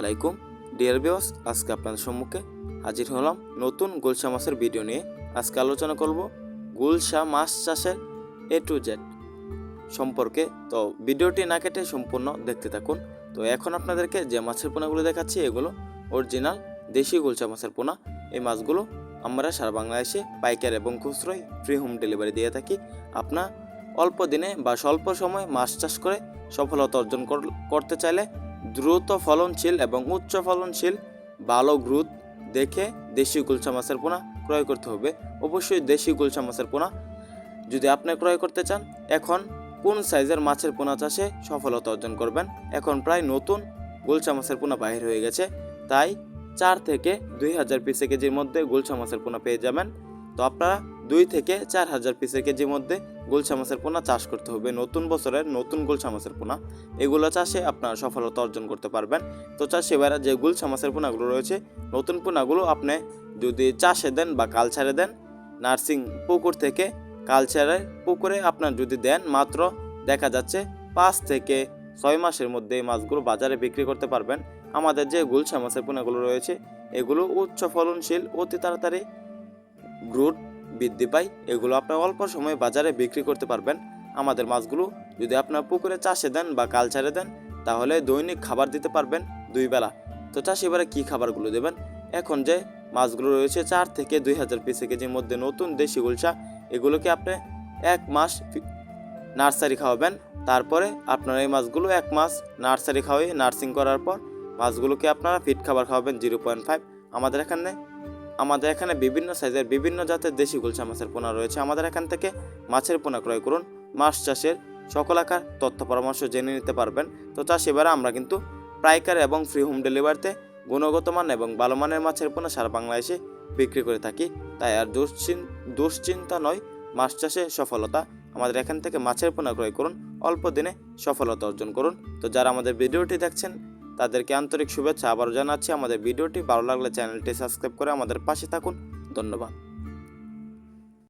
আলাইকুম dear viewers, আজকে আপনাদের সম্মুখে হাজির হলাম নতুন গুলশা মাছের ভিডিও নিয়ে। আজকে আলোচনা করব গুলশা মাছ চাষের A to Z সম্পর্কে। তো ভিডিওটি না কেটে সম্পূর্ণ দেখতে থাকুন। তো এখন আপনাদেরকে যে মাছের পোনাগুলো দেখাচ্ছি এগুলো অরিজিনাল দেশি গুলশা মাছের পোনা। এই মাছগুলো আমরা সারা বাংলাদেশে পাইকারি এবং খুচরোয় ফ্রি হোম ডেলিভারি দিয়ে থাকি। আপনার অল্প দিনে বা স্বল্প সময়ে মাছ চাষ করে সফলতা অর্জন করতে চাইলে দ্রুত ফলনশীল এবং উচ্চ ফলনশীল ভালো গ্রোথ দেখে দেশি গুলশা মাছের পোনা ক্রয় করতে হবে। অবশ্যই দেশি গুলশা মাছের পোনা যদি আপনি ক্রয় করতে চান, এখন কোন সাইজের মাছের পোনা চাষে সফলতা অর্জন করবেন। এখন প্রায় নতুন গুলশা মাছের পোনা বাহির হয়ে গেছে, তাই 4 থেকে 2000 পিস কেজির মধ্যে গুলশা মাছের পোনা পেয়ে যাবেন। তো আপনারা 2 থেকে 4000 পিসের কেজির মধ্যে গুলশা মাছের পোনা চাষ করতে হবে। নতুন বছরের নতুন গুলশা মাছের পোনা, এগুলো চাষে আপনারা সফলতা অর্জন করতে পারবেন। তো চাষি ভাইরা যে গুলশা মাছের পোনাগুলো রয়েছে, নতুন পোনাগুলো আপনি যদি চাষে দেন বা কালচারে দেন, নার্সিং পুকুর থেকে কালচারের পুকুরে আপনার যদি দেন, মাত্র দেখা যাচ্ছে 5 থেকে 6 মাসের মধ্যে এই মাছগুলো বাজারে বিক্রি করতে পারবেন। আমাদের যে গুলশা মাছের পোনাগুলো রয়েছে এগুলো উচ্চ ফলনশীল, অতি তাড়াতাড়ি গ্রোথ বৃদ্ধি পায়। এগুলো আপনার অল্প সময়ে বাজারে বিক্রি করতে পারবেন। আমাদের মাছগুলো যদি আপনার পুকুরে চাষে দেন বা কালচারে দেন, তাহলে দৈনিক খাবার দিতে পারবেন 2 বেলা। তো চাষি এবারে কী খাবারগুলো দেবেন? এখন যে মাছগুলো রয়েছে 4 থেকে 2000 পিস কেজির মধ্যে নতুন দেশি গুলশা, এগুলোকে আপনি 1 মাস নার্সারি খাওয়াবেন। তারপরে আপনার এই মাছগুলো 1 মাস নার্সারি খাওয়াই নার্সিং করার পর মাছগুলোকে আপনারা ফিড খাবার খাওয়াবেন 0.5। আমাদের এখানে বিভিন্ন সাইজের বিভিন্ন জাতের দেশি গুলশা মাছের পোনা রয়েছে। আমাদের এখান থেকে মাছের পোনা ক্রয় করুন, মাছ চাষের সকল আকার তথ্য পরামর্শ জেনে নিতে পারবেন। তো চাষিবারা আমরা কিন্তু পাইকারি এবং ফ্রি হোম ডেলিভারিতে গুণগত মান এবং ভালো মানের মাছের পোনা সারা বাংলাদেশে বিক্রি করে থাকি। তাই আর দুশ্চিন্তা নয়, মাছ চাষে সফলতা। আমাদের এখান থেকে মাছের পোনা ক্রয় করুন, অল্প দিনে সফলতা অর্জন করুন। তো যারা আমাদের ভিডিওটি দেখছেন তাদেরকে আন্তরিক শুভেচ্ছা আবারও জানাচ্ছি। আমাদের ভিডিওটি ভালো লাগলে চ্যানেলটি সাবস্ক্রাইব করে আমাদের পাশে থাকুন। ধন্যবাদ।